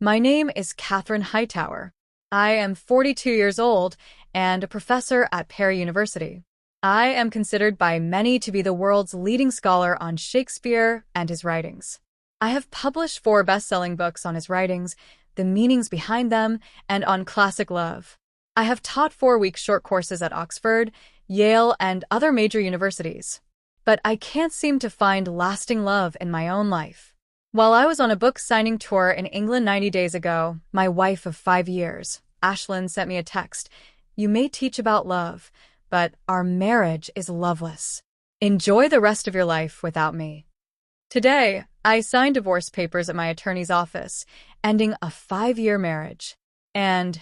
My name is Catherine Hightower. I am 42 years old and a professor at Perry University. I am considered by many to be the world's leading scholar on Shakespeare and his writings. I have published 4 best-selling books on his writings, the meanings behind them, and on classic love. I have taught 4-week short courses at Oxford, Yale, and other major universities. But I can't seem to find lasting love in my own life. While I was on a book signing tour in England 90 days ago, my wife of 5 years, Ashlyn, sent me a text. "You may teach about love, but our marriage is loveless. Enjoy the rest of your life without me." Today, I signed divorce papers at my attorney's office, ending a 5-year marriage. And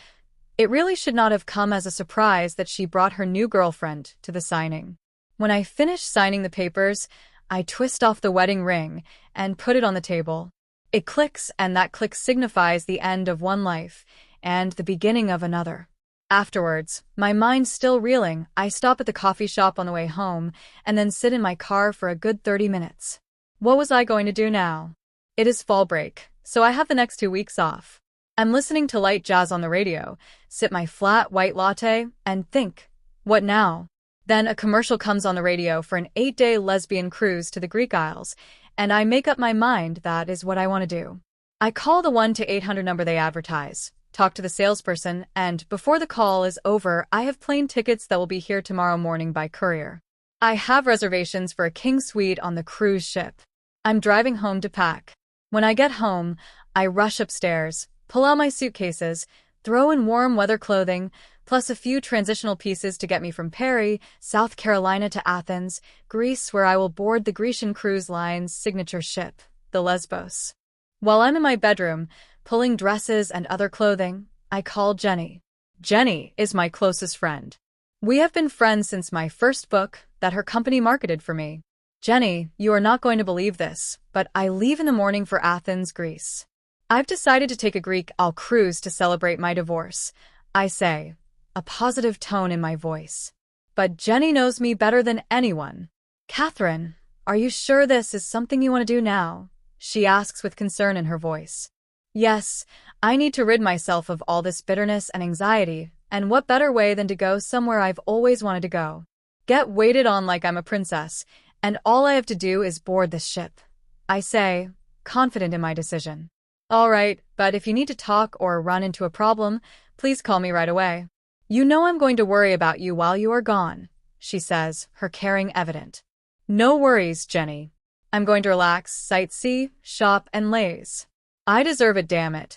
it really should not have come as a surprise that she brought her new girlfriend to the signing. When I finish signing the papers, I twist off the wedding ring and put it on the table. It clicks, and that click signifies the end of one life and the beginning of another. Afterwards, my mind still reeling, I stop at the coffee shop on the way home and then sit in my car for a good 30 minutes. What was I going to do now? It is fall break, so I have the next 2 weeks off. I'm listening to light jazz on the radio, sip my flat white latte, and think, what now? Then a commercial comes on the radio for an 8-day lesbian cruise to the Greek Isles, and I make up my mind that is what I want to do. I call the 1-800 number they advertise, talk to the salesperson, and before the call is over, I have plane tickets that will be here tomorrow morning by courier. I have reservations for a king suite on the cruise ship. I'm driving home to pack. When I get home, I rush upstairs, pull out my suitcases, throw in warm weather clothing, plus a few transitional pieces to get me from Perry, South Carolina to Athens, Greece, where I will board the Grecian Cruise Line's signature ship, the Lesbos. While I'm in my bedroom, pulling dresses and other clothing, I call Jenny. Jenny is my closest friend. We have been friends since my first book that her company marketed for me. Jenny, you are not going to believe this, but I leave in the morning for Athens, Greece. I've decided to take a Greek Isle cruise to celebrate my divorce, I say, a positive tone in my voice. But Jenny knows me better than anyone. "Catherine, are you sure this is something you want to do now?" she asks with concern in her voice. "Yes, I need to rid myself of all this bitterness and anxiety, and what better way than to go somewhere I've always wanted to go? Get waited on like I'm a princess, and all I have to do is board this ship," I say, confident in my decision. "All right, but if you need to talk or run into a problem, please call me right away. You know I'm going to worry about you while you are gone," she says, her caring evident. "No worries, Jenny. I'm going to relax, sightsee, shop, and laze." "I deserve it, damn it,"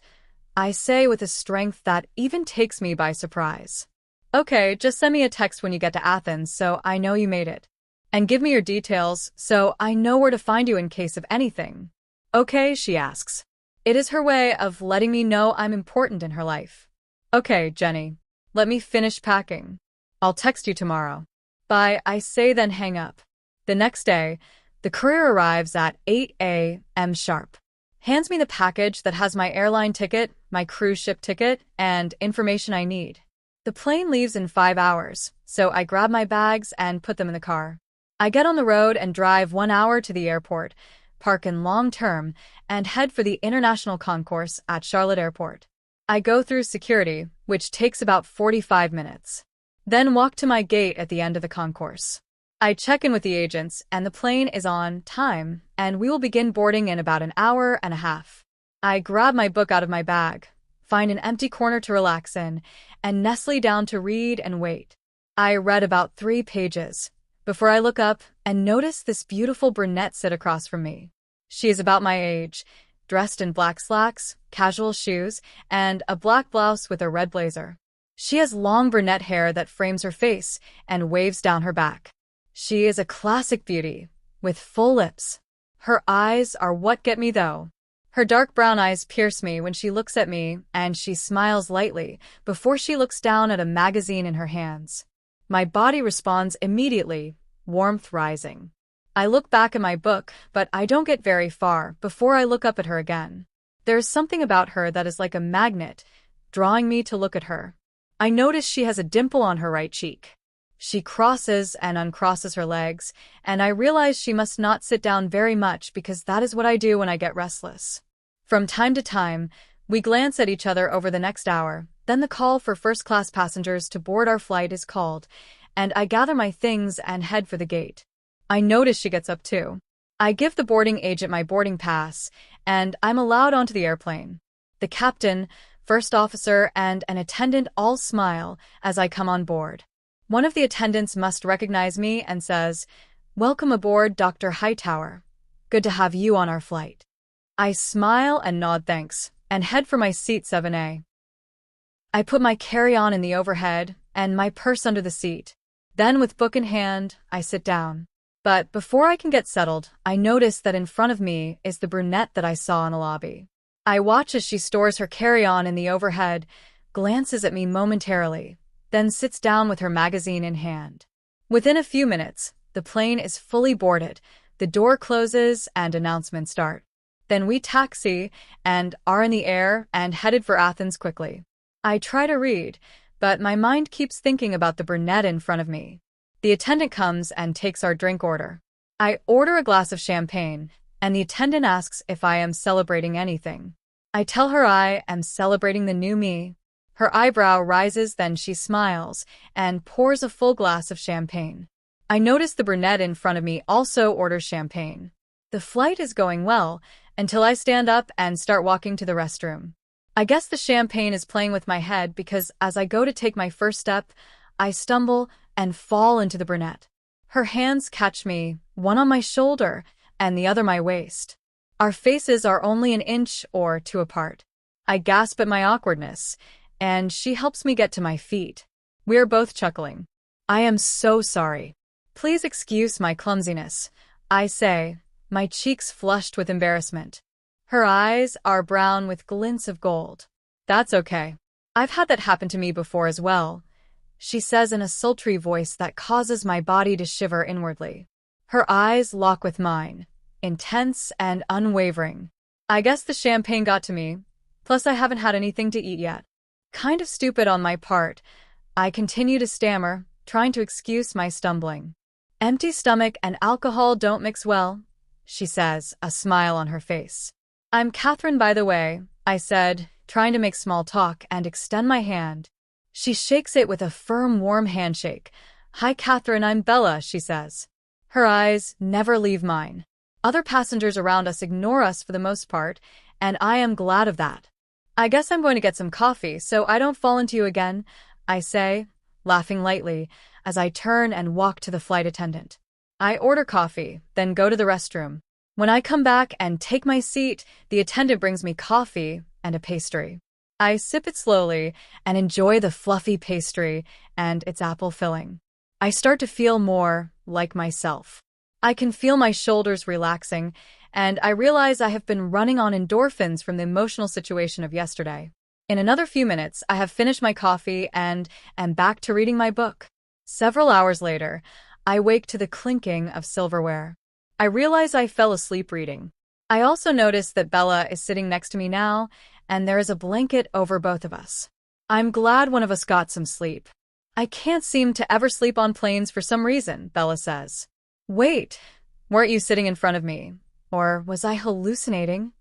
I say with a strength that even takes me by surprise. "Okay, just send me a text when you get to Athens so I know you made it. And give me your details so I know where to find you in case of anything." "Okay," she asks. It is her way of letting me know I'm important in her life. "Okay, Jenny. Let me finish packing. I'll text you tomorrow." "Bye," I say, then hang up. The next day, the courier arrives at 8 a.m. sharp. Hands me the package that has my airline ticket, my cruise ship ticket, and information I need. The plane leaves in 5 hours, so I grab my bags and put them in the car. I get on the road and drive 1 hour to the airport, park in Long Term, and head for the International Concourse at Charlotte Airport. I go through security, which takes about 45 minutes. Then walk to my gate at the end of the concourse. I check in with the agents, and the plane is on time, and we will begin boarding in about an hour and a half. I grab my book out of my bag, find an empty corner to relax in, and nestle down to read and wait. I read about 3 pages before I look up and notice this beautiful brunette sit across from me. She is about my age, dressed in black slacks, casual shoes, and a black blouse with a red blazer. She has long brunette hair that frames her face and waves down her back. She is a classic beauty, with full lips. Her eyes are what get me, though. Her dark brown eyes pierce me when she looks at me, and she smiles lightly before she looks down at a magazine in her hands. My body responds immediately, warmth rising. I look back at my book, but I don't get very far before I look up at her again. There's something about her that is like a magnet, drawing me to look at her. I notice she has a dimple on her right cheek. She crosses and uncrosses her legs, and I realize she must not sit down very much because that is what I do when I get restless. From time to time, We glance at each other over the next hour, then the call for first-class passengers to board our flight is called, and I gather my things and head for the gate. I notice she gets up too. I give the boarding agent my boarding pass, and I'm allowed onto the airplane. The captain, first officer, and an attendant all smile as I come on board. One of the attendants must recognize me and says, "Welcome aboard, Dr. Hightower. Good to have you on our flight." I smile and nod thanks, and head for my seat 7A. I put my carry-on in the overhead and my purse under the seat. Then, with book in hand, I sit down. But before I can get settled, I notice that in front of me is the brunette that I saw in the lobby. I watch as she stores her carry-on in the overhead, glances at me momentarily, then sits down with her magazine in hand. Within a few minutes, the plane is fully boarded, the door closes, and announcements start. Then we taxi and are in the air and headed for Athens quickly. I try to read, but my mind keeps thinking about the brunette in front of me. The attendant comes and takes our drink order. I order a glass of champagne, and the attendant asks if I am celebrating anything. I tell her I am celebrating the new me. Her eyebrow rises, then she smiles and pours a full glass of champagne. I notice the brunette in front of me also orders champagne. The flight is going well until I stand up and start walking to the restroom. I guess the champagne is playing with my head because as I go to take my first step, I stumble and fall into the brunette. Her hands catch me, one on my shoulder and the other my waist. Our faces are only an inch or two apart. I gasp at my awkwardness, and she helps me get to my feet. We are both chuckling. "I am so sorry. Please excuse my clumsiness," I say, my cheeks flushed with embarrassment. Her eyes are brown with glints of gold. "That's okay. I've had that happen to me before as well," she says in a sultry voice that causes my body to shiver inwardly. Her eyes lock with mine, intense and unwavering. I guess the champagne got to me, plus I haven't had anything to eat yet. Kind of stupid on my part. I continue to stammer, trying to excuse my stumbling. "Empty stomach and alcohol don't mix well," she says, a smile on her face. "I'm Catherine, by the way," I said, trying to make small talk and extend my hand. She shakes it with a firm, warm handshake. "Hi, Catherine, I'm Bella," she says. Her eyes never leave mine. Other passengers around us ignore us for the most part, and I am glad of that. "I guess I'm going to get some coffee so I don't fall into you again," I say, laughing lightly, as I turn and walk to the flight attendant. I order coffee, then go to the restroom. When I come back and take my seat, the attendant brings me coffee and a pastry. I sip it slowly and enjoy the fluffy pastry and its apple filling. I start to feel more like myself. I can feel my shoulders relaxing, and I realize I have been running on endorphins from the emotional situation of yesterday. In another few minutes, I have finished my coffee and am back to reading my book. Several hours later, I wake to the clinking of silverware. I realize I fell asleep reading. I also notice that Bella is sitting next to me now, and there is a blanket over both of us. I'm glad one of us got some sleep. "I can't seem to ever sleep on planes for some reason," Bella says. "Wait, weren't you sitting in front of me? Or was I hallucinating?"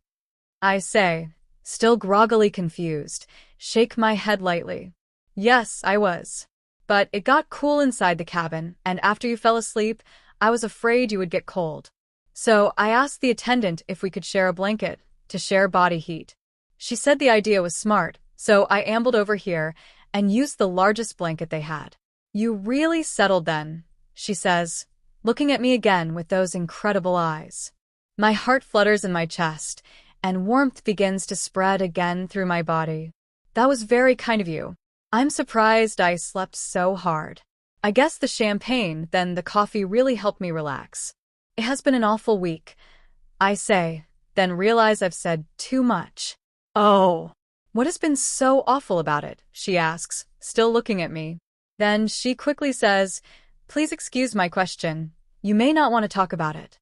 I say, still groggily confused, shake my head lightly. "Yes, I was. But it got cool inside the cabin, and after you fell asleep, I was afraid you would get cold. So I asked the attendant if we could share a blanket, to share body heat. She said the idea was smart, so I ambled over here and used the largest blanket they had." "You really settled then," she says, looking at me again with those incredible eyes. My heart flutters in my chest, and warmth begins to spread again through my body. "That was very kind of you. I'm surprised I slept so hard. I guess the champagne, then the coffee really helped me relax. It has been an awful week," I say, then realize I've said too much. "Oh, what has been so awful about it?" she asks, still looking at me. Then she quickly says, "Please excuse my question. You may not want to talk about it."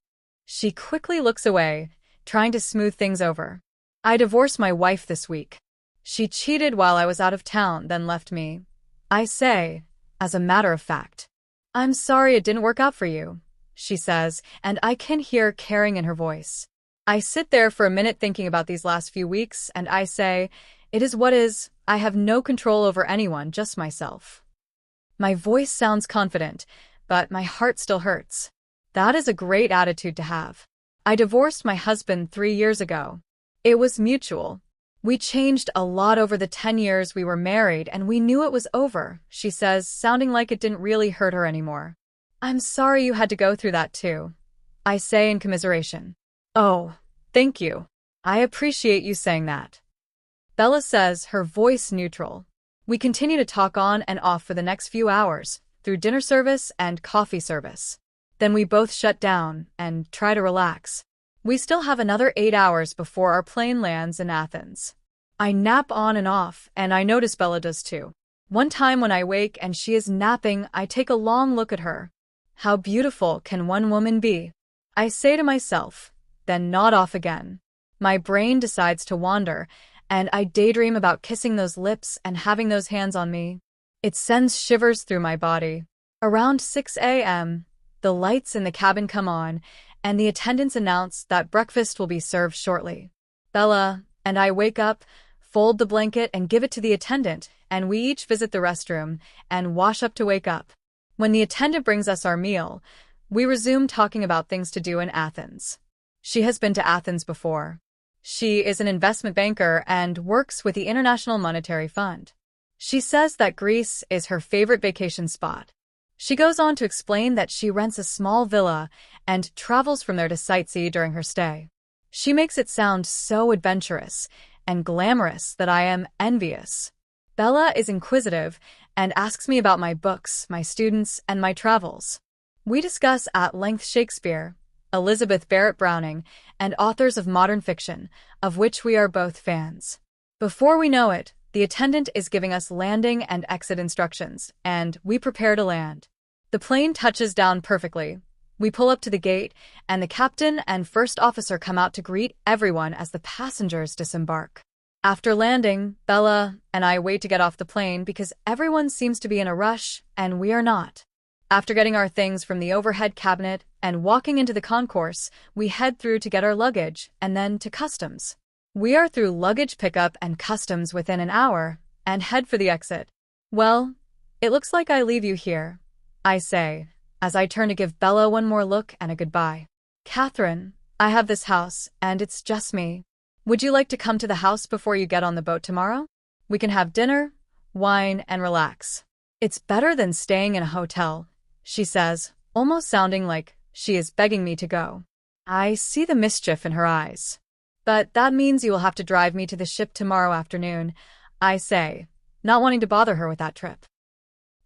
She quickly looks away, trying to smooth things over. "I divorced my wife this week. She cheated while I was out of town, then left me," I say, as a matter of fact. "I'm sorry it didn't work out for you," she says, and I can hear caring in her voice. I sit there for a minute thinking about these last few weeks, and I say, it is what is. I have no control over anyone, just myself. My voice sounds confident, but my heart still hurts. That is a great attitude to have. I divorced my husband 3 years ago. It was mutual. We changed a lot over the 10 years we were married, and we knew it was over, she says, sounding like it didn't really hurt her anymore. I'm sorry you had to go through that too, I say in commiseration. Oh, thank you. I appreciate you saying that. Bella says, her voice neutral. We continue to talk on and off for the next few hours, through dinner service and coffee service. Then we both shut down and try to relax. We still have another 8 hours before our plane lands in Athens. I nap on and off, and I notice Bella does too. One time when I wake and she is napping, I take a long look at her. How beautiful can one woman be? I say to myself, then nod off again. My brain decides to wander, and I daydream about kissing those lips and having those hands on me. It sends shivers through my body. Around 6 a.m., the lights in the cabin come on, and the attendants announce that breakfast will be served shortly. Bella and I wake up, fold the blanket and give it to the attendant, and we each visit the restroom and wash up to wake up. When the attendant brings us our meal, we resume talking about things to do in Athens. She has been to Athens before. She is an investment banker and works with the International Monetary Fund. She says that Greece is her favorite vacation spot. She goes on to explain that she rents a small villa and travels from there to sightsee during her stay. She makes it sound so adventurous and glamorous that I am envious. Bella is inquisitive and asks me about my books, my students, and my travels. We discuss at length Shakespeare, Elizabeth Barrett Browning, and authors of modern fiction, of which we are both fans. Before we know it, the attendant is giving us landing and exit instructions, and we prepare to land. The plane touches down perfectly. We pull up to the gate, and the captain and first officer come out to greet everyone as the passengers disembark. After landing, Bella and I wait to get off the plane because everyone seems to be in a rush, and we are not. After getting our things from the overhead cabinet and walking into the concourse, we head through to get our luggage and then to customs. We are through luggage pickup and customs within an hour and head for the exit. Well, it looks like I leave you here, I say, as I turn to give Bella one more look and a goodbye. Catherine, I have this house, and it's just me. Would you like to come to the house before you get on the boat tomorrow? We can have dinner, wine, and relax. It's better than staying in a hotel, she says, almost sounding like she is begging me to go. I see the mischief in her eyes. But that means you will have to drive me to the ship tomorrow afternoon, I say, not wanting to bother her with that trip.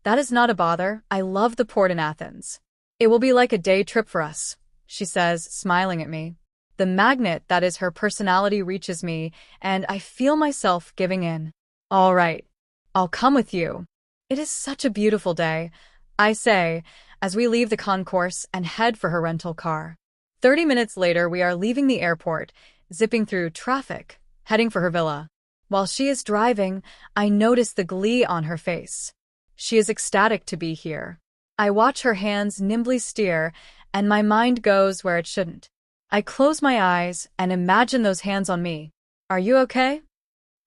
That is not a bother. I love the port in Athens. It will be like a day trip for us, she says, smiling at me. The magnet that is her personality reaches me, and I feel myself giving in. All right, I'll come with you. It is such a beautiful day, I say, as we leave the concourse and head for her rental car. 30 minutes later, we are leaving the airport, zipping through traffic, heading for her villa. While she is driving, I notice the glee on her face. She is ecstatic to be here. I watch her hands nimbly steer, and my mind goes where it shouldn't. I close my eyes and imagine those hands on me. Are you okay?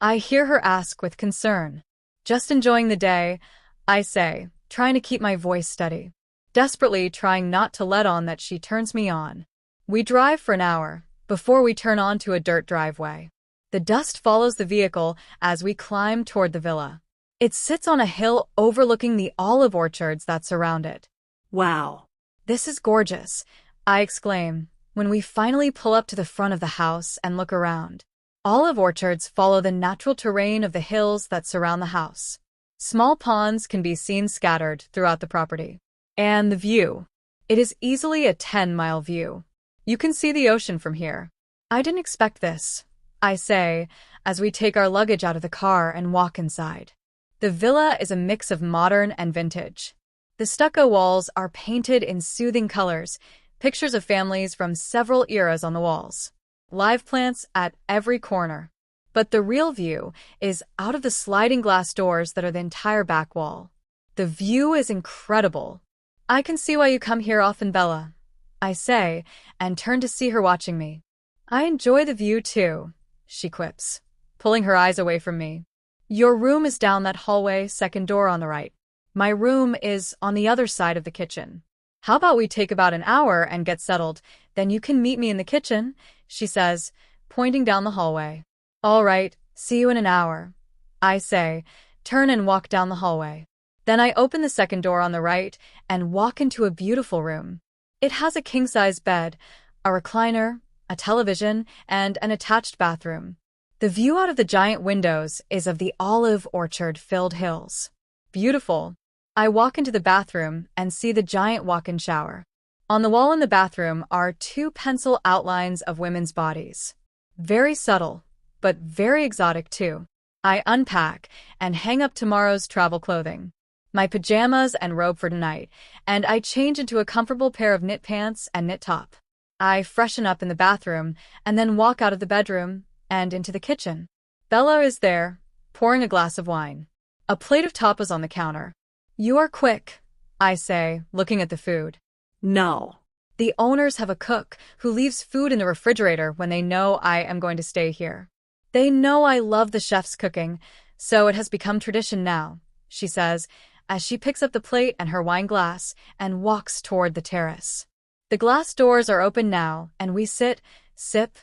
I hear her ask with concern. Just enjoying the day, I say, trying to keep my voice steady. Desperately trying not to let on that she turns me on. We drive for an hour, before we turn onto a dirt driveway. The dust follows the vehicle as we climb toward the villa. It sits on a hill overlooking the olive orchards that surround it. Wow, this is gorgeous, I exclaim, when we finally pull up to the front of the house and look around. Olive orchards follow the natural terrain of the hills that surround the house. Small ponds can be seen scattered throughout the property. And the view. It is easily a 10-mile view. You can see the ocean from here. I didn't expect this, I say, as we take our luggage out of the car and walk inside. The villa is a mix of modern and vintage. The stucco walls are painted in soothing colors, pictures of families from several eras on the walls. Live plants at every corner. But the real view is out of the sliding glass doors that are the entire back wall. The view is incredible. I can see why you come here often, Bella, I say, and turn to see her watching me. I enjoy the view too, she quips, pulling her eyes away from me. Your room is down that hallway, second door on the right. My room is on the other side of the kitchen. How about we take about an hour and get settled, then you can meet me in the kitchen, she says, pointing down the hallway. All right, see you in an hour, I say, turn and walk down the hallway. Then I open the second door on the right and walk into a beautiful room. It has a king-size bed, a recliner, a television, and an attached bathroom. The view out of the giant windows is of the olive orchard-filled hills. Beautiful. I walk into the bathroom and see the giant walk-in shower. On the wall in the bathroom are two pencil outlines of women's bodies. Very subtle, but very exotic too. I unpack and hang up tomorrow's travel clothing, my pajamas and robe for tonight, and I change into a comfortable pair of knit pants and knit top. I freshen up in the bathroom and then walk out of the bedroom and into the kitchen. Bella is there, pouring a glass of wine. A plate of tapas on the counter. You are quick, I say, looking at the food. No. The owners have a cook who leaves food in the refrigerator when they know I am going to stay here. They know I love the chef's cooking, so it has become tradition now, she says, as she picks up the plate and her wine glass and walks toward the terrace. The glass doors are open now, and we sit, sip,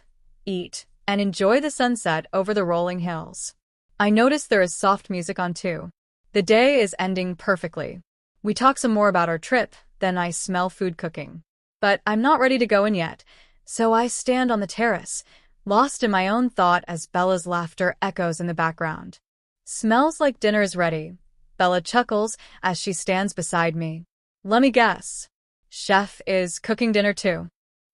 eat, and enjoy the sunset over the rolling hills. I notice there is soft music on too. The day is ending perfectly. We talk some more about our trip, then I smell food cooking. But I'm not ready to go in yet, so I stand on the terrace, lost in my own thought as Bella's laughter echoes in the background. Smells like dinner's ready, Bella chuckles as she stands beside me. Let me guess. Chef is cooking dinner too?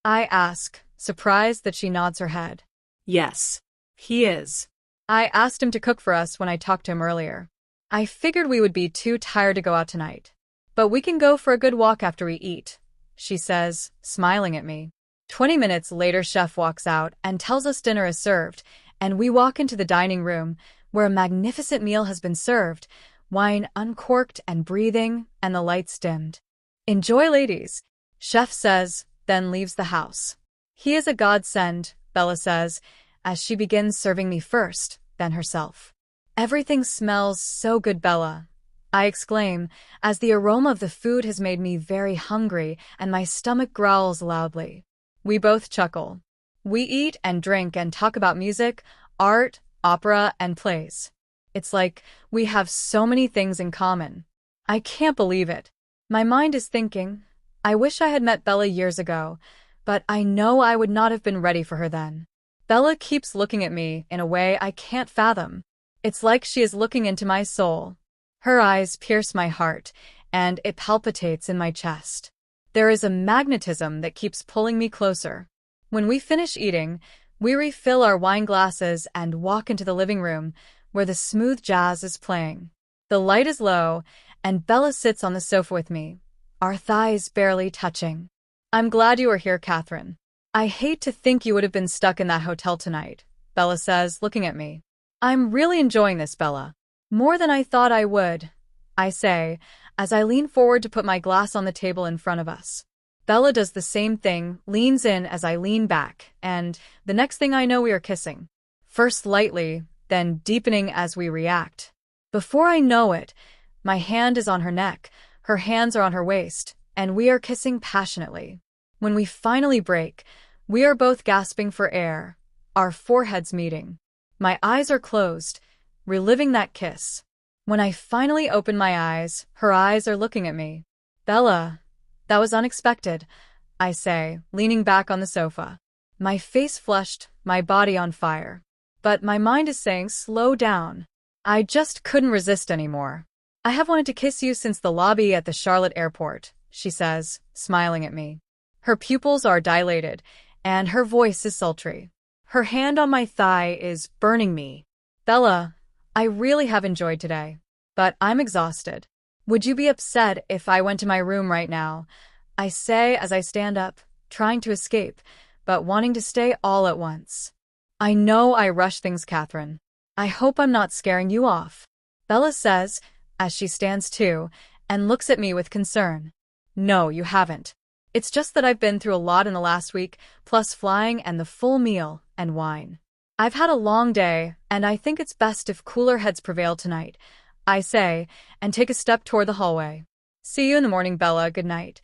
I ask, surprised that she nods her head. Yes, he is. I asked him to cook for us when I talked to him earlier. I figured we would be too tired to go out tonight. But we can go for a good walk after we eat, she says, smiling at me. 20 minutes later, Chef walks out and tells us dinner is served, and we walk into the dining room where a magnificent meal has been served, wine uncorked and breathing, and the lights dimmed. Enjoy, ladies, Chef says, then leaves the house. He is a godsend, Bella says, as she begins serving me first, then herself. Everything smells so good, Bella, I exclaim, as the aroma of the food has made me very hungry and my stomach growls loudly. We both chuckle. We eat and drink and talk about music, art, opera, and plays. It's like we have so many things in common. I can't believe it. My mind is thinking, I wish I had met Bella years ago, but I know I would not have been ready for her then. Bella keeps looking at me in a way I can't fathom. It's like she is looking into my soul. Her eyes pierce my heart, and it palpitates in my chest. There is a magnetism that keeps pulling me closer. When we finish eating, we refill our wine glasses and walk into the living room, where the smooth jazz is playing. The light is low, and Bella sits on the sofa with me, our thighs barely touching. I'm glad you are here, Catherine. I hate to think you would have been stuck in that hotel tonight, Bella says, looking at me. I'm really enjoying this, Bella. More than I thought I would, I say, as I lean forward to put my glass on the table in front of us. Bella does the same thing, leans in as I lean back, and the next thing I know we are kissing. First lightly, then deepening as we react. Before I know it, my hand is on her neck, her hands are on her waist, and we are kissing passionately. When we finally break, we are both gasping for air, our foreheads meeting. My eyes are closed, reliving that kiss. When I finally open my eyes, her eyes are looking at me. Bella, that was unexpected, I say, leaning back on the sofa. My face flushed, my body on fire. But my mind is saying, slow down. I just couldn't resist anymore. I have wanted to kiss you since the lobby at the Charlotte airport, she says, smiling at me. Her pupils are dilated, and her voice is sultry. Her hand on my thigh is burning me. Bella, I really have enjoyed today, but I'm exhausted. Would you be upset if I went to my room right now? I say as I stand up, trying to escape, but wanting to stay all at once. I know I rush things, Catherine. I hope I'm not scaring you off, Bella says, as she stands too, and looks at me with concern. No, you haven't. It's just that I've been through a lot in the last week, plus flying and the full meal and wine. I've had a long day, and I think it's best if cooler heads prevail tonight, I say, and take a step toward the hallway. See you in the morning, Bella. Good night.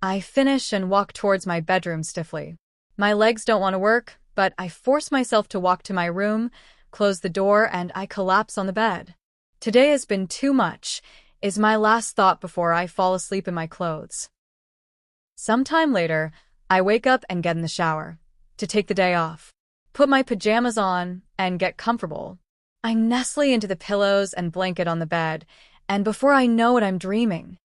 I finish and walk towards my bedroom stiffly. My legs don't want to work, but I force myself to walk to my room, close the door, and I collapse on the bed. Today has been too much, is my last thought before I fall asleep in my clothes. Sometime later, I wake up and get in the shower to take the day off, put my pajamas on, and get comfortable. I nestle into the pillows and blanket on the bed, and before I know it, I'm dreaming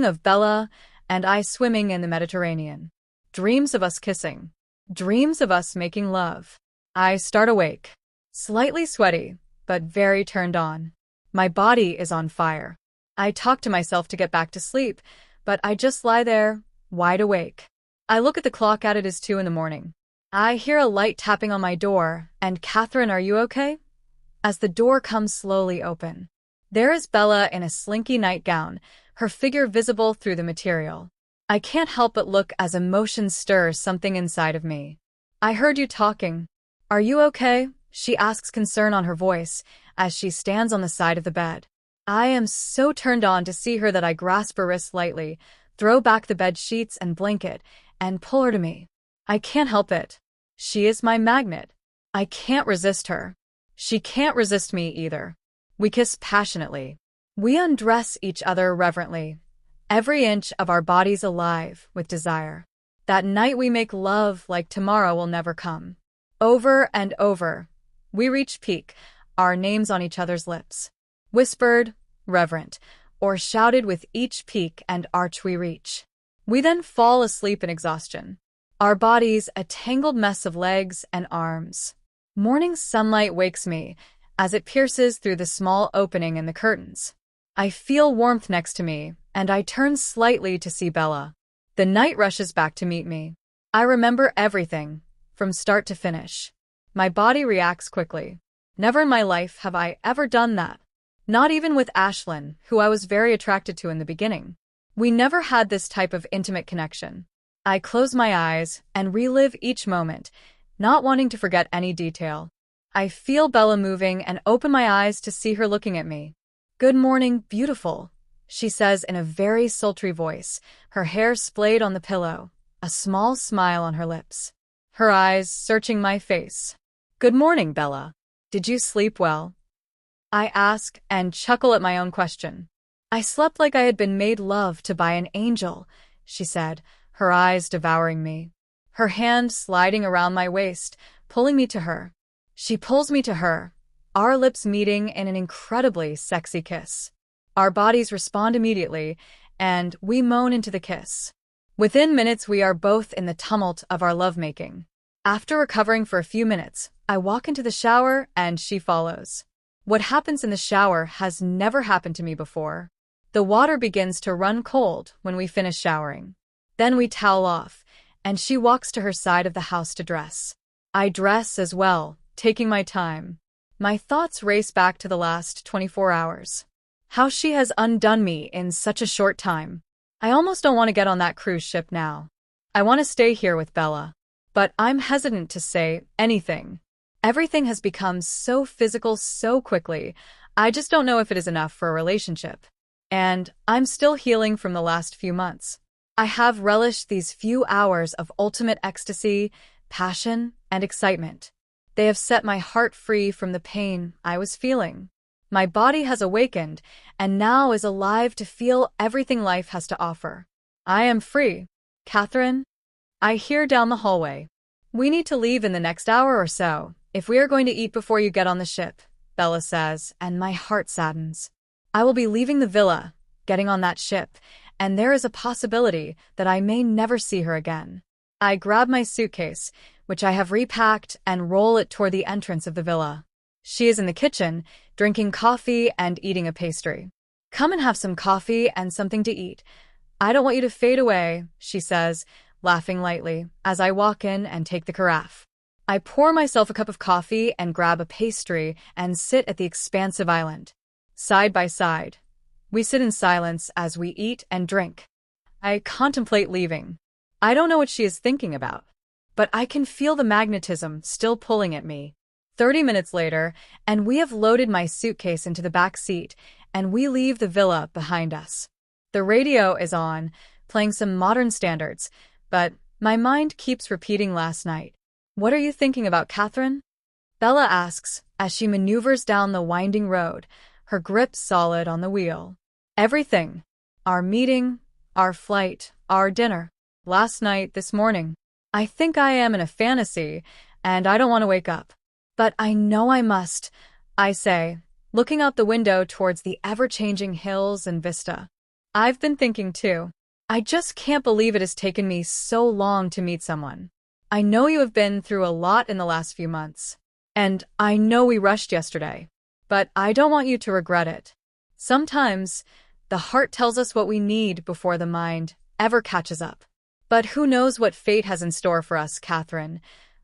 of Bella and I swimming in the Mediterranean. Dreams of us kissing. Dreams of us making love. I start awake, slightly sweaty, but very turned on. My body is on fire. I talk to myself to get back to sleep, but I just lie there, wide awake. I look at the clock. It is 2 in the morning. I hear a light tapping on my door, and Catherine, are you okay? As the door comes slowly open, there is Bella in a slinky nightgown, her figure visible through the material. I can't help but look as emotion stirs something inside of me. I heard you talking. Are you okay? She asks, concern on her voice, as she stands on the side of the bed. I am so turned on to see her that I grasp her wrist lightly, throw back the bed sheets and blanket, and pull her to me. I can't help it. She is my magnet. I can't resist her. She can't resist me either. We kiss passionately. We undress each other reverently, every inch of our bodies alive with desire. That night we make love like tomorrow will never come. Over and over, we reach peak, our names on each other's lips. Whispered, reverent, or shouted with each peak and arch we reach. We then fall asleep in exhaustion, our bodies a tangled mess of legs and arms. Morning sunlight wakes me as it pierces through the small opening in the curtains. I feel warmth next to me, and I turn slightly to see Bella. The night rushes back to meet me. I remember everything, from start to finish. My body reacts quickly. Never in my life have I ever done that. Not even with Ashlyn, who I was very attracted to in the beginning. We never had this type of intimate connection. I close my eyes and relive each moment, not wanting to forget any detail. I feel Bella moving and open my eyes to see her looking at me. Good morning, beautiful, she says in a very sultry voice, her hair splayed on the pillow, a small smile on her lips. Her eyes searching my face. Good morning, Bella. Did you sleep well? I ask and chuckle at my own question. I slept like I had been made love to by an angel, she said, her eyes devouring me. Her hand sliding around my waist, pulling me to her. She pulls me to her, our lips meeting in an incredibly sexy kiss. Our bodies respond immediately, and we moan into the kiss. Within minutes, we are both in the tumult of our lovemaking. After recovering for a few minutes, I walk into the shower and she follows. What happens in the shower has never happened to me before. The water begins to run cold when we finish showering. Then we towel off, and she walks to her side of the house to dress. I dress as well, taking my time. My thoughts race back to the last 24 hours. How she has undone me in such a short time. I almost don't want to get on that cruise ship now. I want to stay here with Bella. But I'm hesitant to say anything. Everything has become so physical so quickly. I just don't know if it is enough for a relationship. And I'm still healing from the last few months. I have relished these few hours of ultimate ecstasy, passion, and excitement. They have set my heart free from the pain I was feeling. My body has awakened and now is alive to feel everything life has to offer. I am free. Catherine? I hear down the hallway. We need to leave in the next hour or so, if we are going to eat before you get on the ship, Bella says, and my heart saddens. I will be leaving the villa, getting on that ship, and there is a possibility that I may never see her again. I grab my suitcase, which I have repacked, and roll it toward the entrance of the villa. She is in the kitchen, drinking coffee and eating a pastry. Come and have some coffee and something to eat. I don't want you to fade away, she says, laughing lightly, as I walk in and take the carafe. I pour myself a cup of coffee and grab a pastry and sit at the expansive island. Side by side, we sit in silence as we eat and drink. I contemplate leaving. I don't know what she is thinking about, but I can feel the magnetism still pulling at me. 30 minutes later, and we have loaded my suitcase into the back seat, and we leave the villa behind us. The radio is on, playing some modern standards, but my mind keeps repeating last night. What are you thinking about, Catherine? Bella asks as she maneuvers down the winding road, her grip solid on the wheel. Everything. Our meeting, our flight, our dinner. Last night, this morning. I think I am in a fantasy, and I don't want to wake up. But I know I must, I say, looking out the window towards the ever-changing hills and vista. I've been thinking too. I just can't believe it has taken me so long to meet someone. I know you have been through a lot in the last few months. And I know we rushed yesterday. But I don't want you to regret it. Sometimes, the heart tells us what we need before the mind ever catches up. But who knows what fate has in store for us, Catherine?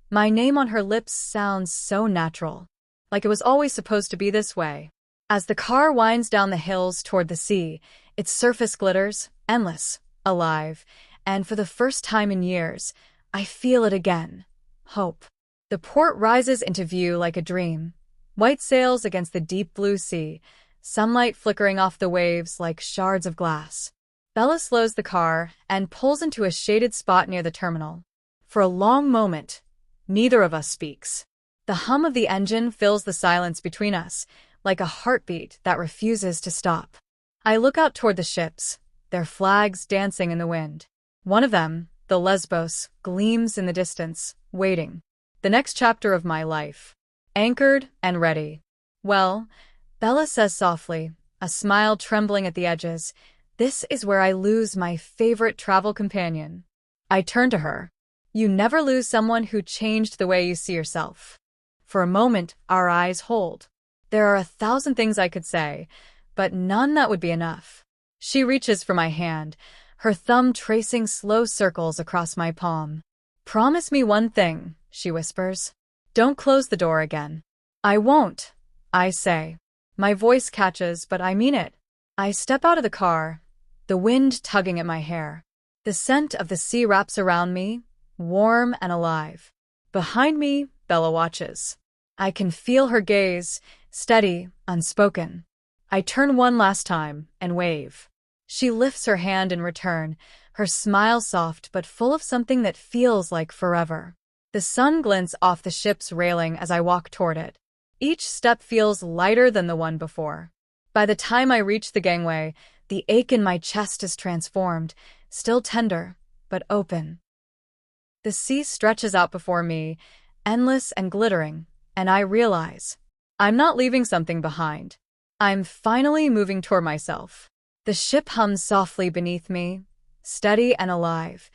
My name on her lips sounds so natural, like it was always supposed to be this way. As the car winds down the hills toward the sea, its surface glitters, endless, alive, and for the first time in years, I feel it again. Hope. The port rises into view like a dream. White sails against the deep blue sea, sunlight flickering off the waves like shards of glass. Bella slows the car and pulls into a shaded spot near the terminal. For a long moment, neither of us speaks. The hum of the engine fills the silence between us, like a heartbeat that refuses to stop. I look out toward the ships, their flags dancing in the wind. One of them, the Lesbos, gleams in the distance, waiting. The next chapter of my life. Anchored and ready. Well, Bella says softly, a smile trembling at the edges, this is where I lose my favorite travel companion. I turn to her. You never lose someone who changed the way you see yourself. For a moment, our eyes hold. There are 1,000 things I could say, but none that would be enough. She reaches for my hand, her thumb tracing slow circles across my palm. Promise me one thing, she whispers. Don't close the door again. I won't, I say. My voice catches, but I mean it. I step out of the car, the wind tugging at my hair. The scent of the sea wraps around me, warm and alive. Behind me, Bella watches. I can feel her gaze, steady, unspoken. I turn one last time and wave. She lifts her hand in return, her smile soft but full of something that feels like forever. The sun glints off the ship's railing as I walk toward it. Each step feels lighter than the one before. By the time I reach the gangway, the ache in my chest is transformed, still tender, but open. The sea stretches out before me, endless and glittering, and I realize I'm not leaving something behind. I'm finally moving toward myself. The ship hums softly beneath me, steady and alive,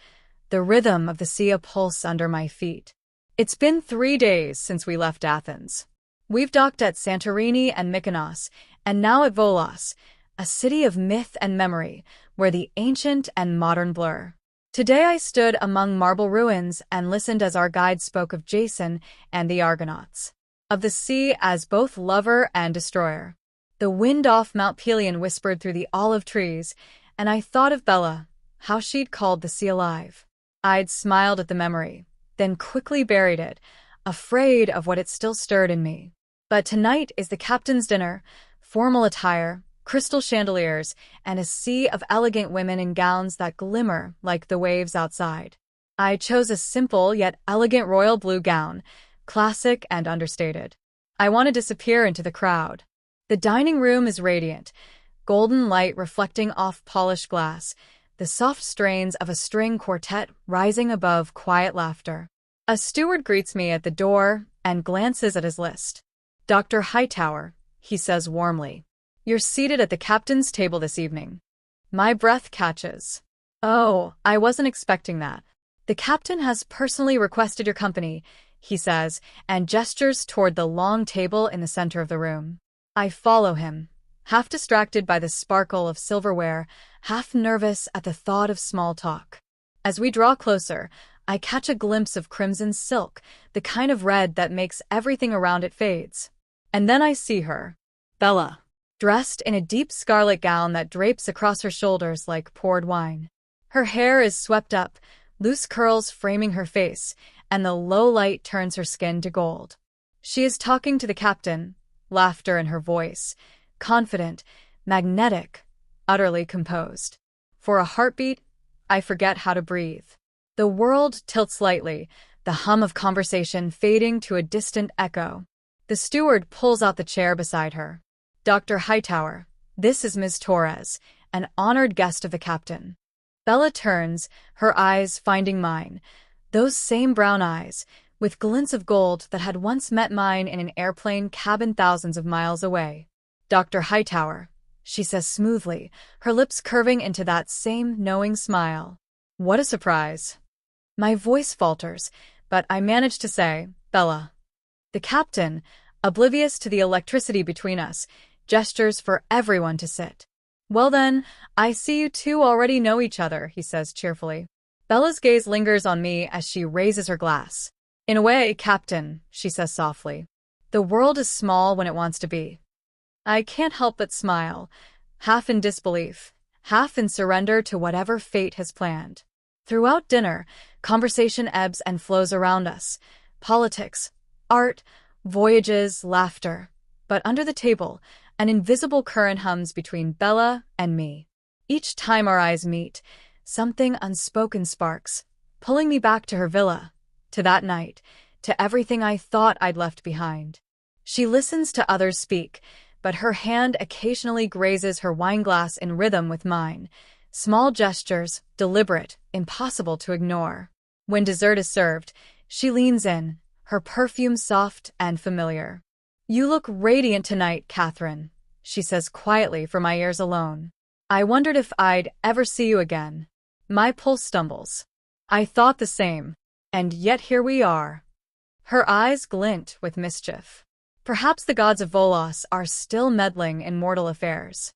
the rhythm of the sea a pulse under my feet. It's been 3 days since we left Athens. We've docked at Santorini and Mykonos, and now at Volos, a city of myth and memory, where the ancient and modern blur. Today I stood among marble ruins and listened as our guide spoke of Jason and the Argonauts, of the sea as both lover and destroyer. The wind off Mount Pelion whispered through the olive trees, and I thought of Bella, how she'd called the sea alive. I'd smiled at the memory, then quickly buried it, afraid of what it still stirred in me. But tonight is the captain's dinner, formal attire, crystal chandeliers, and a sea of elegant women in gowns that glimmer like the waves outside. I chose a simple yet elegant royal blue gown, classic and understated. I want to disappear into the crowd. The dining room is radiant, golden light reflecting off polished glass, the soft strains of a string quartet rising above quiet laughter. A steward greets me at the door and glances at his list. Dr. Hightower, he says warmly. You're seated at the captain's table this evening. My breath catches. Oh, I wasn't expecting that. The captain has personally requested your company, he says, and gestures toward the long table in the center of the room. I follow him, half distracted by the sparkle of silverware, half nervous at the thought of small talk. As we draw closer, I catch a glimpse of crimson silk, the kind of red that makes everything around it fades. And then I see her, Bella, dressed in a deep scarlet gown that drapes across her shoulders like poured wine. Her hair is swept up, loose curls framing her face, and the low light turns her skin to gold. She is talking to the captain, laughter in her voice, confident, magnetic, utterly composed. For a heartbeat, I forget how to breathe. The world tilts slightly, the hum of conversation fading to a distant echo. The steward pulls out the chair beside her. "Dr. Hightower, this is Ms. Torres, an honored guest of the captain." Bella turns, her eyes finding mine, those same brown eyes, with glints of gold that had once met mine in an airplane cabin thousands of miles away. "Dr. Hightower," she says smoothly, her lips curving into that same knowing smile. What a surprise. My voice falters, but I manage to say, "Bella." The captain, oblivious to the electricity between us, gestures for everyone to sit. "Well then, I see you two already know each other," he says cheerfully. Bella's gaze lingers on me as she raises her glass. "In a way, Captain," she says softly. "The world is small when it wants to be." I can't help but smile, half in disbelief, half in surrender to whatever fate has planned. Throughout dinner, conversation ebbs and flows around us. Politics, art, voyages, laughter. But under the table, an invisible current hums between Bella and me. Each time our eyes meet, something unspoken sparks, pulling me back to her villa, to that night, to everything I thought I'd left behind. She listens to others speak, but her hand occasionally grazes her wineglass in rhythm with mine. Small gestures, deliberate, impossible to ignore. When dessert is served, she leans in, her perfume soft and familiar. "You look radiant tonight, Catherine," she says quietly for my ears alone. "I wondered if I'd ever see you again." My pulse stumbles. I thought the same, and yet here we are. Her eyes glint with mischief. Perhaps the gods of Volos are still meddling in mortal affairs.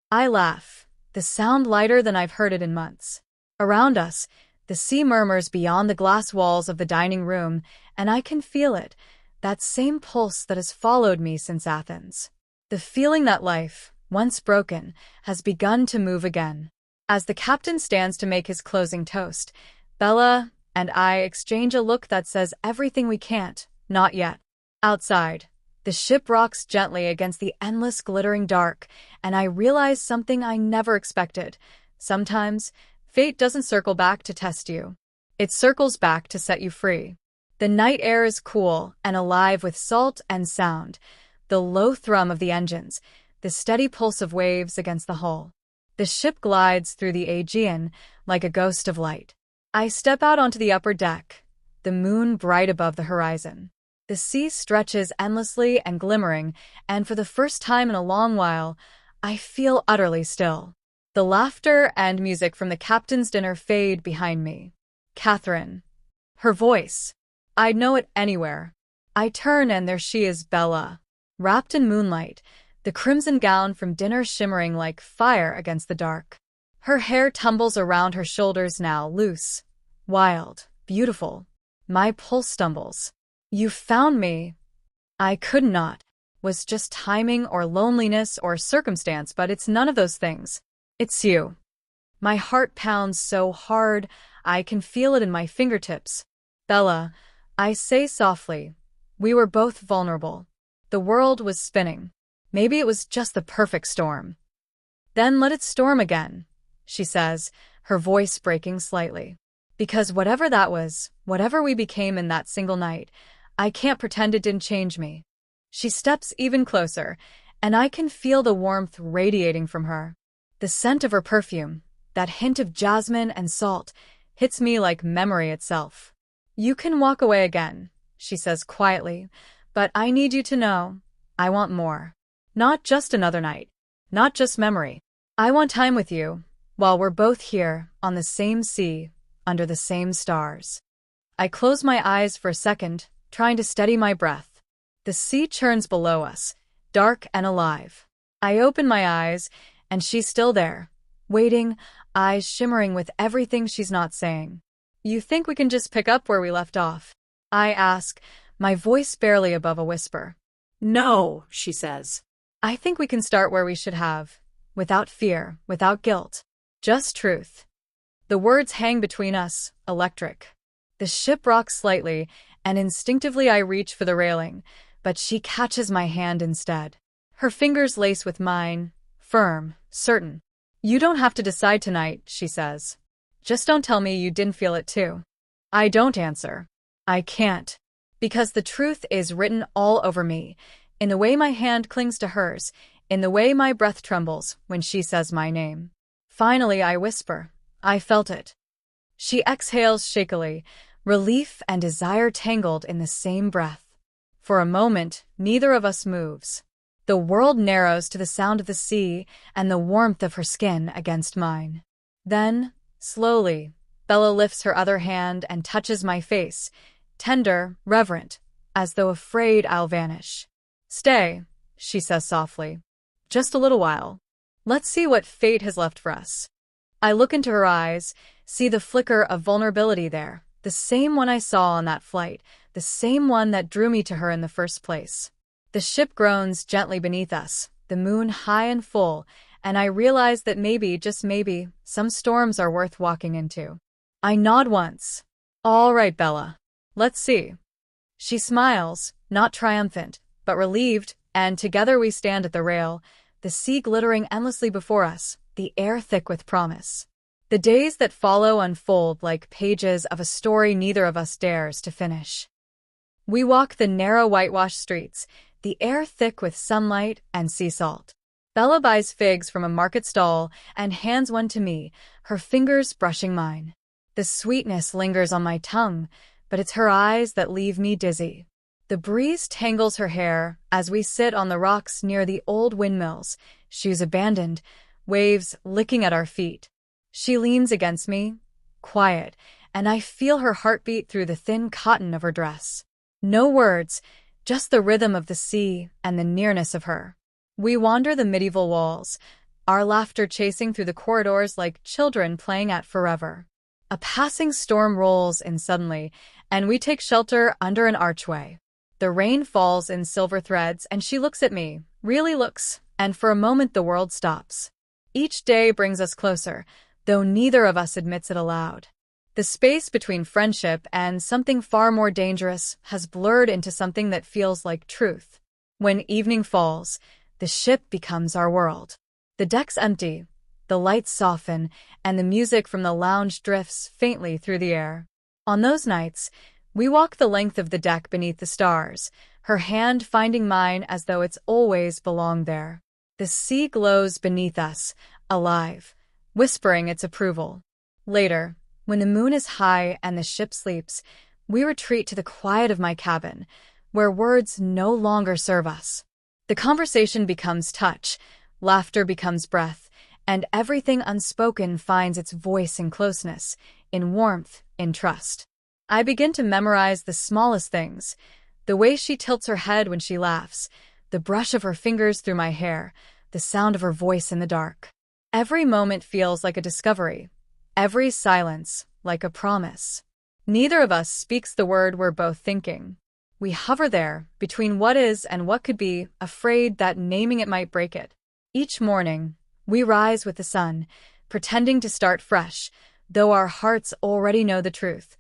I laugh, the sound lighter than I've heard it in months. Around us, the sea murmurs beyond the glass walls of the dining room, and I can feel it, that same pulse that has followed me since Athens. The feeling that life, once broken, has begun to move again. As the captain stands to make his closing toast, Bella and I exchange a look that says everything we can't, not yet. Outside, the ship rocks gently against the endless glittering dark, and I realize something I never expected. Sometimes, fate doesn't circle back to test you. It circles back to set you free. The night air is cool and alive with salt and sound, the low thrum of the engines, the steady pulse of waves against the hull. The ship glides through the Aegean like a ghost of light. I step out onto the upper deck, the moon bright above the horizon. The sea stretches endlessly and glimmering, and for the first time in a long while, I feel utterly still. The laughter and music from the captain's dinner fade behind me. "Catherine." Her voice. I'd know it anywhere. I turn and there she is, Bella. Wrapped in moonlight, the crimson gown from dinner shimmering like fire against the dark. Her hair tumbles around her shoulders now, loose, wild, beautiful. My pulse stumbles. "You found me." I could not. Was just timing or loneliness or circumstance, but it's none of those things. It's you. My heart pounds so hard, I can feel it in my fingertips. "Bella," I say softly. We were both vulnerable. The world was spinning. Maybe it was just the perfect storm. "Then let it storm again," she says, her voice breaking slightly. Because whatever that was, whatever we became in that single night, I can't pretend it didn't change me. She steps even closer, and I can feel the warmth radiating from her. The scent of her perfume, that hint of jasmine and salt, hits me like memory itself. "You can walk away again," she says quietly, "but I need you to know, I want more. Not just another night, not just memory. I want time with you, while we're both here, on the same sea, under the same stars." I close my eyes for a second, trying to steady my breath. The sea churns below us, dark and alive. I open my eyes, and she's still there, waiting, eyes shimmering with everything she's not saying. "You think we can just pick up where we left off?" I ask, my voice barely above a whisper. "No," she says. "I think we can start where we should have, without fear, without guilt. Just truth." The words hang between us, electric. The ship rocks slightly, and instinctively I reach for the railing, but she catches my hand instead. Her fingers lace with mine, firm, certain. "You don't have to decide tonight," she says. "Just don't tell me you didn't feel it too." I don't answer. I can't. Because the truth is written all over me, in the way my hand clings to hers, in the way my breath trembles when she says my name. Finally, I whisper, "I felt it." She exhales shakily, relief and desire tangled in the same breath. For a moment, neither of us moves. The world narrows to the sound of the sea and the warmth of her skin against mine. Then, slowly, Bella lifts her other hand and touches my face, tender, reverent, as though afraid I'll vanish. "Stay," she says softly. "Just a little while. Let's see what fate has left for us." I look into her eyes, see the flicker of vulnerability there, the same one I saw on that flight, the same one that drew me to her in the first place. The ship groans gently beneath us, the moon high and full, and I realize that maybe, just maybe, some storms are worth walking into. I nod once. "All right, Bella. Let's see." She smiles, not triumphant, but relieved, and together we stand at the rail, the sea glittering endlessly before us, the air thick with promise. The days that follow unfold like pages of a story neither of us dares to finish. We walk the narrow whitewashed streets, the air thick with sunlight and sea salt. Bella buys figs from a market stall and hands one to me, her fingers brushing mine. The sweetness lingers on my tongue, but it's her eyes that leave me dizzy. The breeze tangles her hair as we sit on the rocks near the old windmills, shoes abandoned, waves licking at our feet. She leans against me, quiet, and I feel her heartbeat through the thin cotton of her dress. No words, just the rhythm of the sea and the nearness of her. We wander the medieval walls, our laughter chasing through the corridors like children playing at forever. A passing storm rolls in suddenly, and we take shelter under an archway. The rain falls in silver threads, and she looks at me, really looks, and for a moment the world stops. Each day brings us closer, though neither of us admits it aloud. The space between friendship and something far more dangerous has blurred into something that feels like truth. When evening falls, the ship becomes our world. The deck's empty, the lights soften, and the music from the lounge drifts faintly through the air. On those nights, we walk the length of the deck beneath the stars, her hand finding mine as though it's always belonged there. The sea glows beneath us, alive, whispering its approval. Later, when the moon is high and the ship sleeps, we retreat to the quiet of my cabin, where words no longer serve us. The conversation becomes touch, laughter becomes breath, and everything unspoken finds its voice in closeness, in warmth, in trust. I begin to memorize the smallest things, the way she tilts her head when she laughs, the brush of her fingers through my hair, the sound of her voice in the dark. Every moment feels like a discovery, every silence like a promise. Neither of us speaks the word we're both thinking. We hover there, between what is and what could be, afraid that naming it might break it. Each morning, we rise with the sun, pretending to start fresh, though our hearts already know the truth.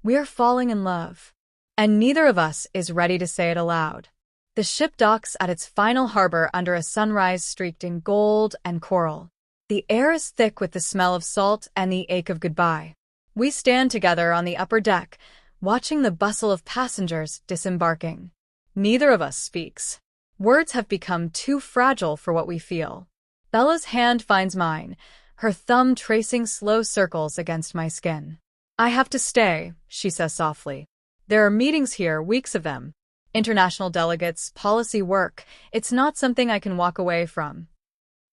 We're falling in love. And neither of us is ready to say it aloud. The ship docks at its final harbor under a sunrise streaked in gold and coral. The air is thick with the smell of salt and the ache of goodbye. We stand together on the upper deck, watching the bustle of passengers disembarking. Neither of us speaks. Words have become too fragile for what we feel. Bella's hand finds mine, her thumb tracing slow circles against my skin. "I have to stay," she says softly. "There are meetings here, weeks of them. International delegates, policy work. It's not something I can walk away from."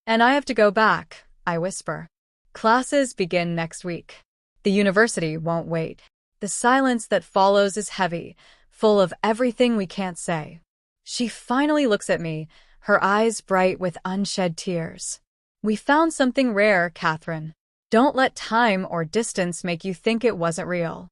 "And I have to go back," I whisper. "Classes begin next week. The university won't wait." The silence that follows is heavy, full of everything we can't say. She finally looks at me, her eyes bright with unshed tears. "We found something rare, Catherine. Don't let time or distance make you think it wasn't real."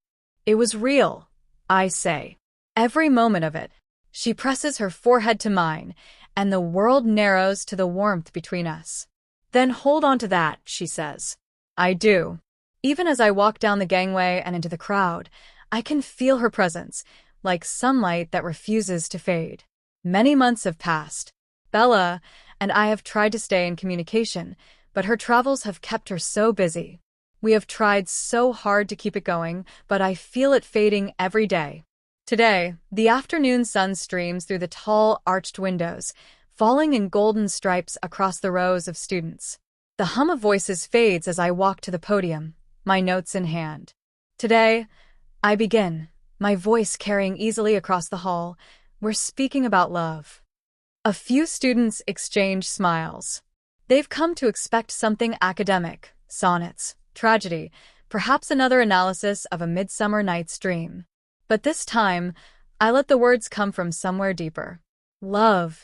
"It was real," I say. "Every moment of it." She presses her forehead to mine, and the world narrows to the warmth between us. "Then hold on to that," she says. I do. Even as I walk down the gangway and into the crowd, I can feel her presence, like sunlight that refuses to fade. Many months have passed. Bella and I have tried to stay in communication, but her travels have kept her so busy. We have tried so hard to keep it going, but I feel it fading every day. Today, the afternoon sun streams through the tall, arched windows, falling in golden stripes across the rows of students. The hum of voices fades as I walk to the podium, my notes in hand. Today, I begin, my voice carrying easily across the hall. We're speaking about love. A few students exchange smiles. They've come to expect something academic, sonnets, tragedy, perhaps another analysis of a Midsummer Night's Dream. But this time, I let the words come from somewhere deeper. Love,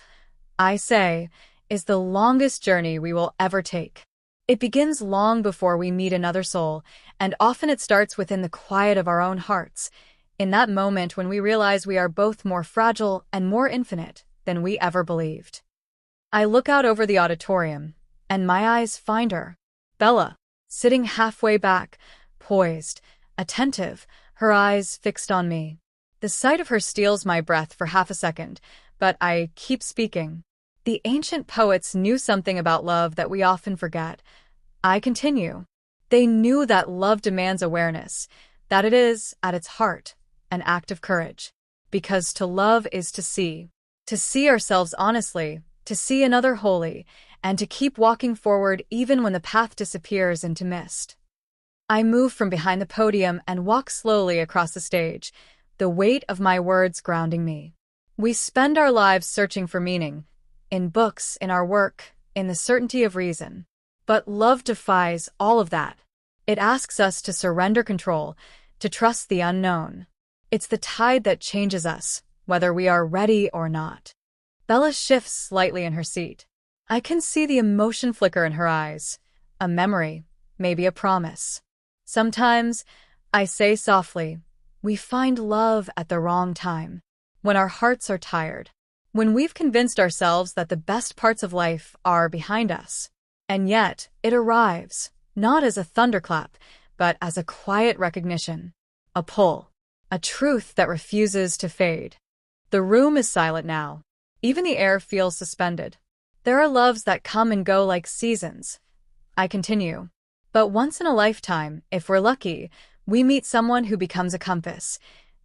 I say, is the longest journey we will ever take. It begins long before we meet another soul, and often it starts within the quiet of our own hearts, in that moment when we realize we are both more fragile and more infinite than we ever believed. I look out over the auditorium, and my eyes find her, Bella, sitting halfway back, poised, attentive, her eyes fixed on me. The sight of her steals my breath for half a second, but I keep speaking. The ancient poets knew something about love that we often forget. I continue. They knew that love demands awareness, that it is, at its heart, an act of courage. Because to love is to see ourselves honestly, to see another wholly, and to keep walking forward even when the path disappears into mist. I move from behind the podium and walk slowly across the stage, the weight of my words grounding me. We spend our lives searching for meaning, in books, in our work, in the certainty of reason. But love defies all of that. It asks us to surrender control, to trust the unknown. It's the tide that changes us, whether we are ready or not. Bella shifts slightly in her seat. I can see the emotion flicker in her eyes. A memory, maybe a promise. Sometimes, I say softly, we find love at the wrong time, when our hearts are tired, when we've convinced ourselves that the best parts of life are behind us. And yet, it arrives, not as a thunderclap, but as a quiet recognition, a pull, a truth that refuses to fade. The room is silent now. Even the air feels suspended. There are loves that come and go like seasons. I continue. But once in a lifetime, if we're lucky, we meet someone who becomes a compass,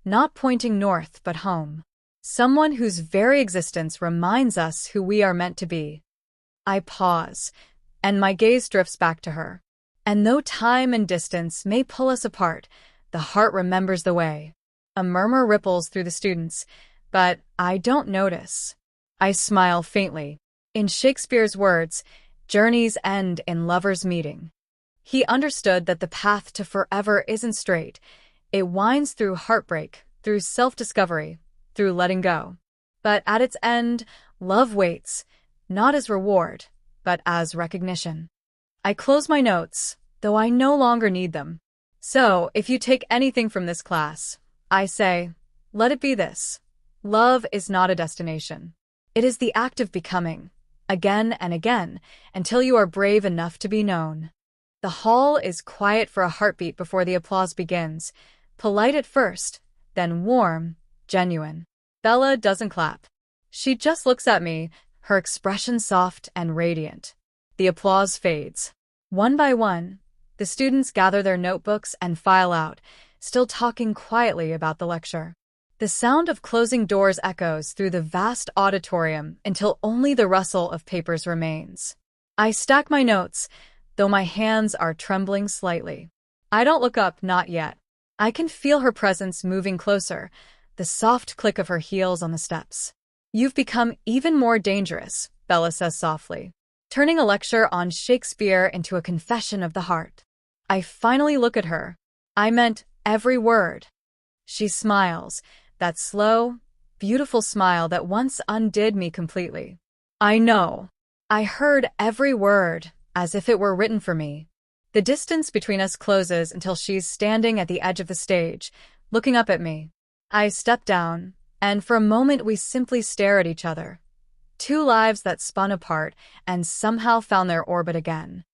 not pointing north but home. Someone whose very existence reminds us who we are meant to be. I pause, and my gaze drifts back to her. And though time and distance may pull us apart, the heart remembers the way. A murmur ripples through the students, but I don't notice. I smile faintly. In Shakespeare's words, journeys end in lovers' meeting. He understood that the path to forever isn't straight. It winds through heartbreak, through self-discovery, through letting go. But at its end, love waits, not as reward, but as recognition. I close my notes, though I no longer need them. So, if you take anything from this class, I say, let it be this. Love is not a destination. It is the act of becoming, again and again, until you are brave enough to be known. The hall is quiet for a heartbeat before the applause begins, polite at first, then warm, genuine. Bella doesn't clap. She just looks at me, her expression soft and radiant. The applause fades. One by one, the students gather their notebooks and file out, still talking quietly about the lecture. The sound of closing doors echoes through the vast auditorium until only the rustle of papers remains. I stack my notes, though my hands are trembling slightly. I don't look up, not yet. I can feel her presence moving closer, the soft click of her heels on the steps. You've become even more dangerous, Bella says softly, turning a lecture on Shakespeare into a confession of the heart. I finally look at her. I meant every word. She smiles, that slow, beautiful smile that once undid me completely. I know. I heard every word, as if it were written for me. The distance between us closes until she's standing at the edge of the stage, looking up at me. I step down, and for a moment we simply stare at each other. Two lives that spun apart and somehow found their orbit again.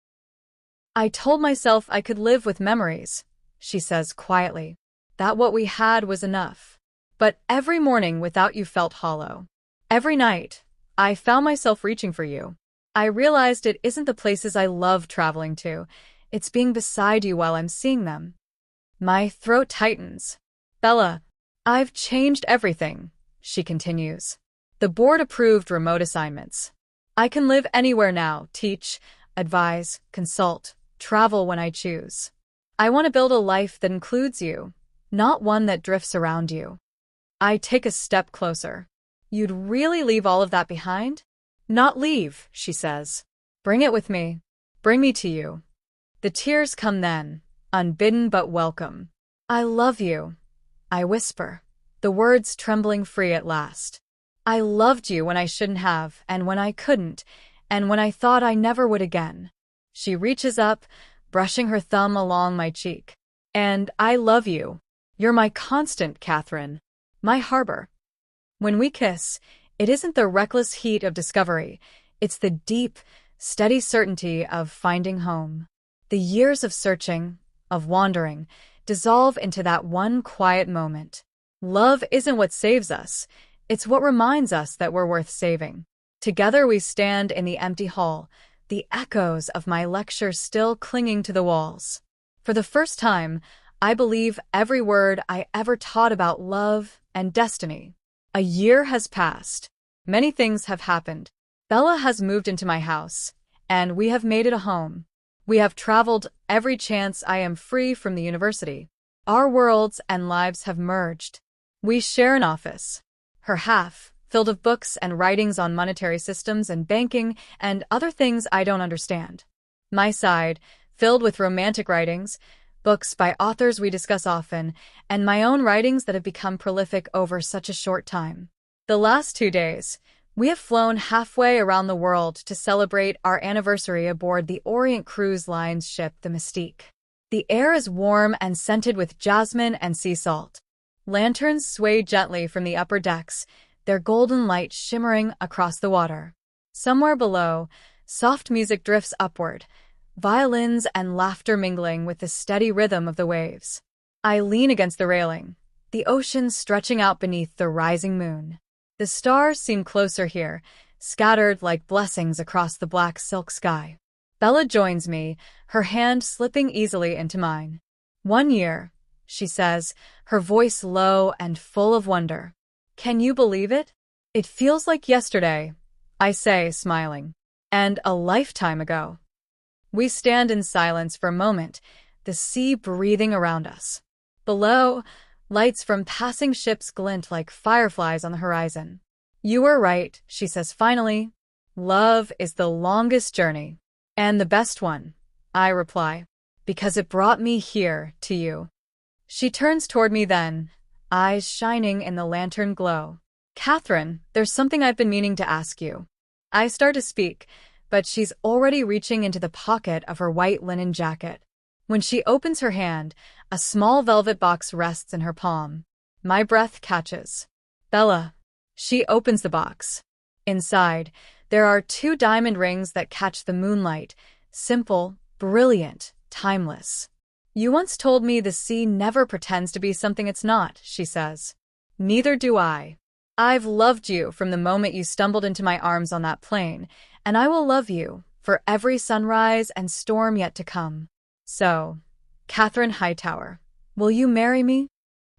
I told myself I could live with memories, she says quietly, that what we had was enough. But every morning without you felt hollow. Every night, I found myself reaching for you. I realized it isn't the places I love traveling to, it's being beside you while I'm seeing them. My throat tightens. Bella, I've changed everything, she continues. The board approved remote assignments. I can live anywhere now, teach, advise, consult, travel when I choose. I want to build a life that includes you, not one that drifts around you. I take a step closer. You'd really leave all of that behind? Not leave, she says. Bring it with me. Bring me to you. The tears come then, unbidden but welcome. I love you, I whisper, the words trembling free at last. I loved you when I shouldn't have, and when I couldn't, and when I thought I never would again. She reaches up, brushing her thumb along my cheek. And I love you. You're my constant, Catherine. My harbor. When we kiss, it isn't the reckless heat of discovery. It's the deep, steady certainty of finding home. The years of searching, of wandering, dissolve into that one quiet moment. Love isn't what saves us. It's what reminds us that we're worth saving. Together we stand in the empty hall, the echoes of my lecture still clinging to the walls. For the first time, I believe every word I ever taught about love and destiny. A year has passed. Many things have happened. Bella has moved into my house, and we have made it a home. We have traveled every chance I am free from the university. Our worlds and lives have merged. We share an office. Her half, filled with books and writings on monetary systems and banking and other things I don't understand. My side, filled with romantic writings, books by authors we discuss often, and my own writings that have become prolific over such a short time. The last 2 days, we have flown halfway around the world to celebrate our anniversary aboard the Orient Cruise Line's ship, the Mystique. The air is warm and scented with jasmine and sea salt. Lanterns sway gently from the upper decks, their golden light shimmering across the water. Somewhere below, soft music drifts upward, violins and laughter mingling with the steady rhythm of the waves. I lean against the railing, the ocean stretching out beneath the rising moon. The stars seem closer here, scattered like blessings across the black silk sky. Bella joins me, her hand slipping easily into mine. 1 year, she says, her voice low and full of wonder. Can you believe it? It feels like yesterday, I say, smiling. And a lifetime ago. We stand in silence for a moment, the sea breathing around us. Below, lights from passing ships glint like fireflies on the horizon. You were right, she says finally. Love is the longest journey. And the best one, I reply, because it brought me here to you. She turns toward me then, eyes shining in the lantern glow. Catherine, there's something I've been meaning to ask you. I start to speak, but she's already reaching into the pocket of her white linen jacket. When she opens her hand, a small velvet box rests in her palm. My breath catches. Bella. She opens the box. Inside, there are 2 diamond rings that catch the moonlight, simple, brilliant, timeless. You once told me the sea never pretends to be something it's not, she says. Neither do I. I've loved you from the moment you stumbled into my arms on that plane, and I will love you for every sunrise and storm yet to come. So, Catherine Hightower, will you marry me?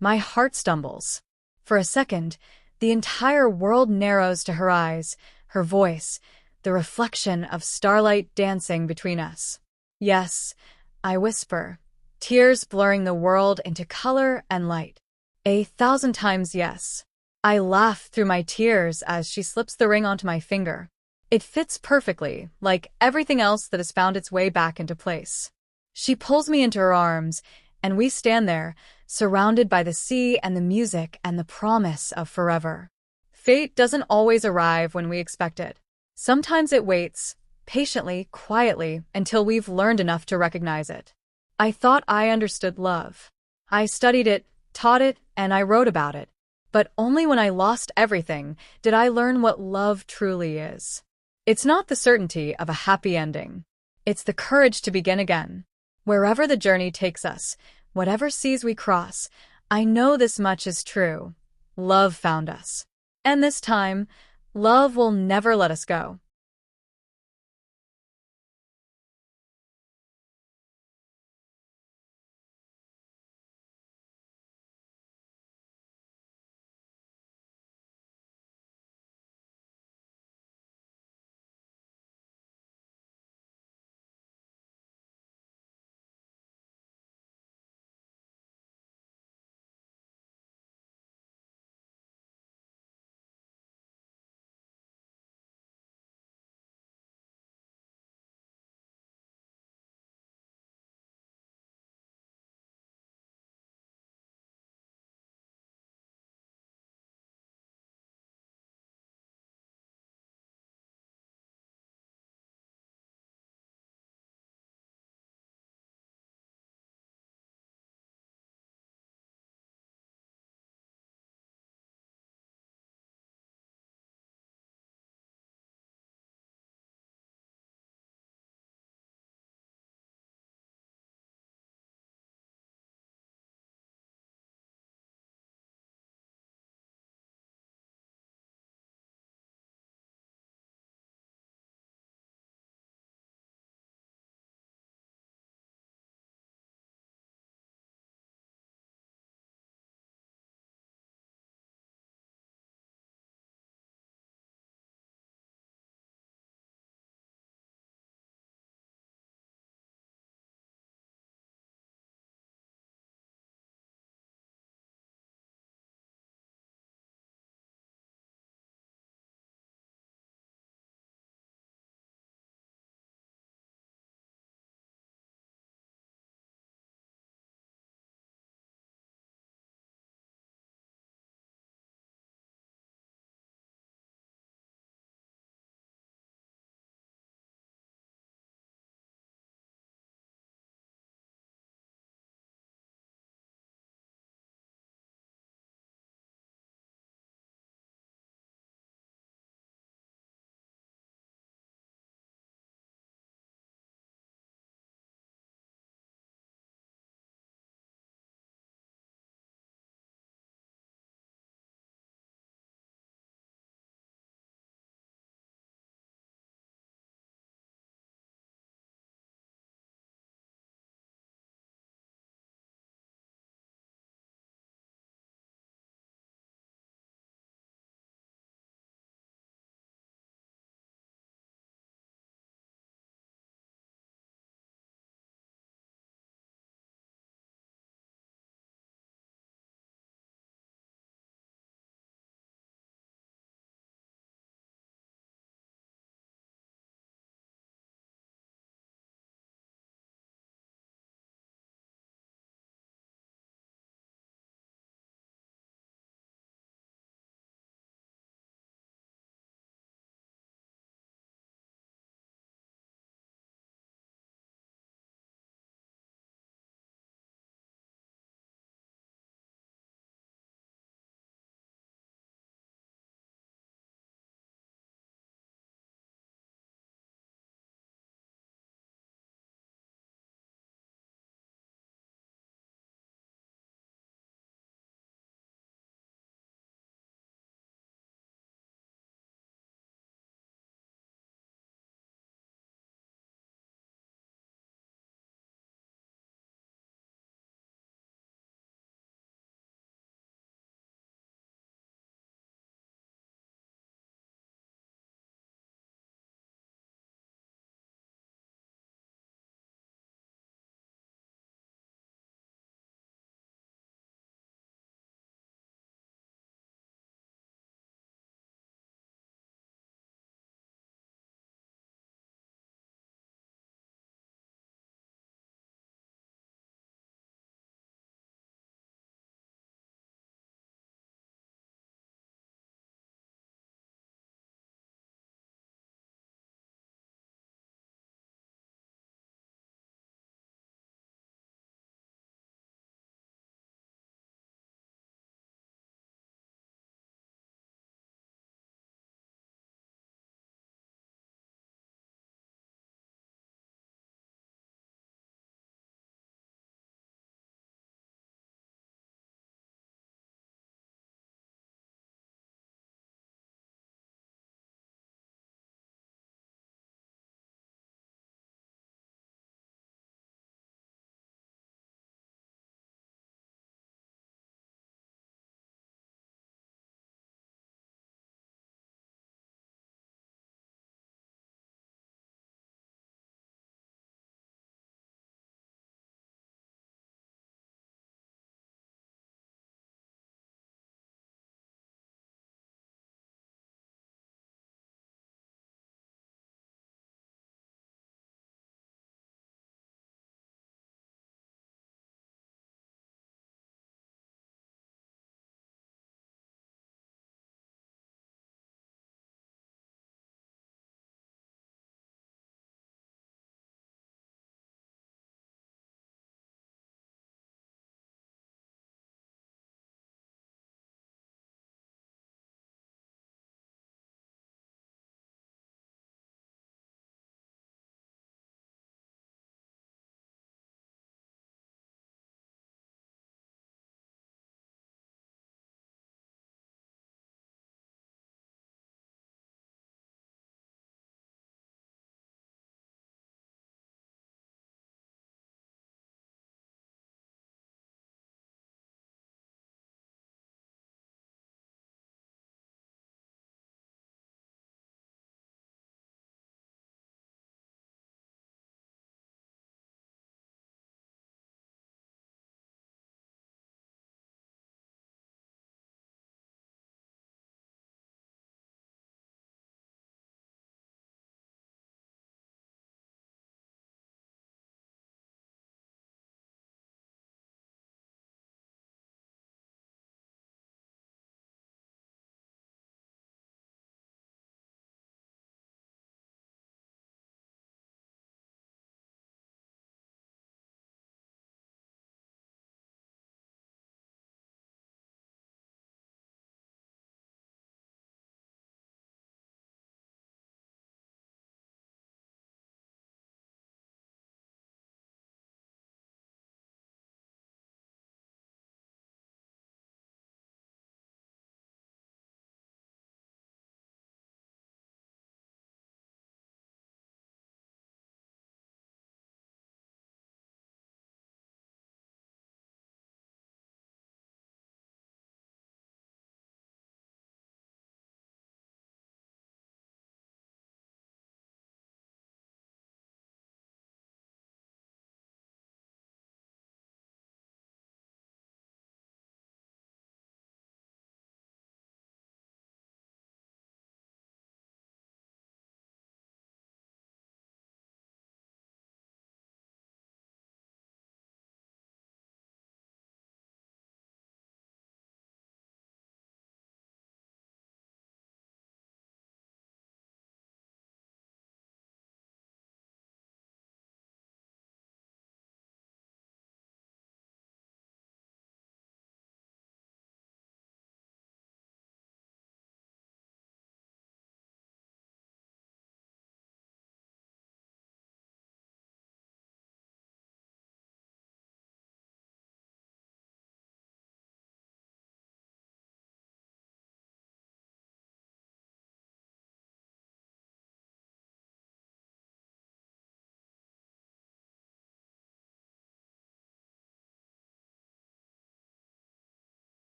My heart stumbles. For a second, the entire world narrows to her eyes, her voice, the reflection of starlight dancing between us. Yes, I whisper, tears blurring the world into color and light. 1,000 times yes. I laugh through my tears as she slips the ring onto my finger. It fits perfectly, like everything else that has found its way back into place. She pulls me into her arms, and we stand there, surrounded by the sea and the music and the promise of forever. Fate doesn't always arrive when we expect it. Sometimes it waits, patiently, quietly, until we've learned enough to recognize it. I thought I understood love. I studied it, taught it, and I wrote about it. But only when I lost everything did I learn what love truly is. It's not the certainty of a happy ending. It's the courage to begin again. Wherever the journey takes us, whatever seas we cross, I know this much is true. Love found us. And this time, love will never let us go.